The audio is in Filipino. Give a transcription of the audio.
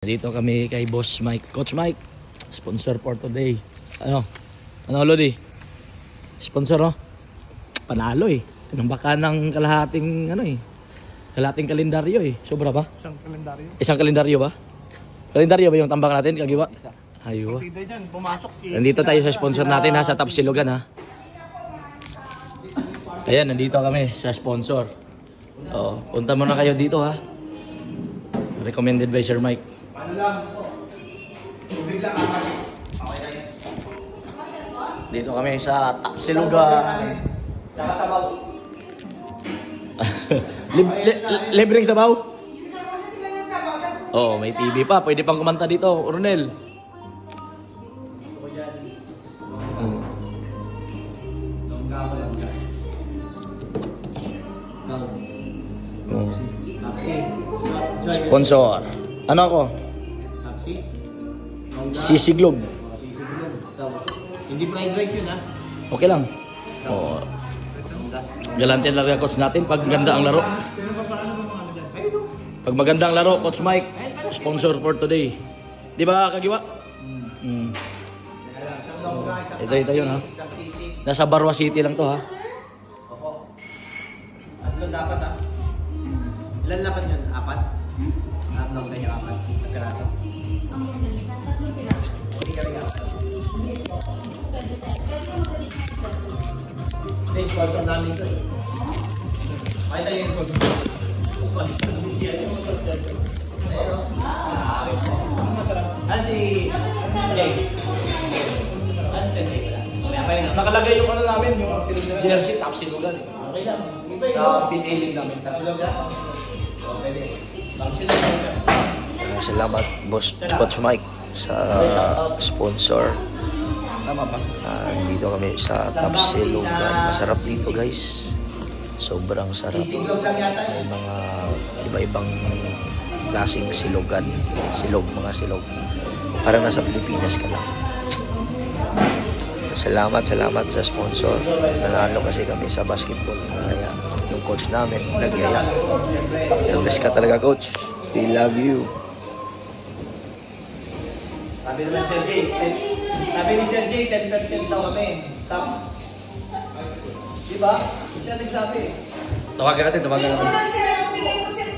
Dito kami kay Boss Mike, Coach Mike, sponsor for today. Ano Lodi? Sponsor oh. Panalo eh. Tinambaka ng kalahating kalahating kalendaryo eh. Sobra ba? Isang kalendaryo. Isang kalendaryo ba? Kalendaryo ba yung tambak natin, Kagiwa? Isa. Ayun. Pumasok. Nandito tayo sa sponsor natin ha, sa Tapsilogan ha. Ayan, nandito kami sa sponsor. Oh, punta muna kayo dito ha. Recommended by Sir Mike. Ano lang? Tubig lang apat. Dito kami sa Tapsilogan. Saka sabaw. Libreng sabaw? Oh, may TV pa. Pwede pang kumanta dito, Ronel. Sponsor. Ano ako? Sisiglog. Hindi fried rice yun ha? Okay lang. Oh. Galante lang yung coach natin pag ganda ang laro. Pag maganda ang laro, Coach Mike, sponsor for today. Di ba, Kagiwa? Ito yun ha. Nasa Barwa City lang to ha. Tatlo dapat ha? Ilan dapat yun? Apat? Tatlong kayo apat? Pagkaraso? Hindi ka rin apat. May sponsor namin ito eh. Ay tayo yung sponsor. Nakalagay yung ano namin, yung jersey Tapsilogan. Okay lang. Sa pinailing namin. Salamat, Boss Coach Mike, sa sponsor. Tama ba? Dito kami sa Tapsilogan. Masarap dito guys. Sobrang sarap. May mga iba-ibang klaseng silogan. Mga silog. Parang nasa Pilipinas ka lang. Salamat sa sponsor. Nanalo kasi kami sa basketball. Kaya yung coach namin nagyaya. Bless ka talaga, coach. We love you. Sabi naman Sabi ni Sir J, 10% daw kami. Stop. Diba? Siya nagsabi. Tawagan natin. Wala sila, bigay ko sila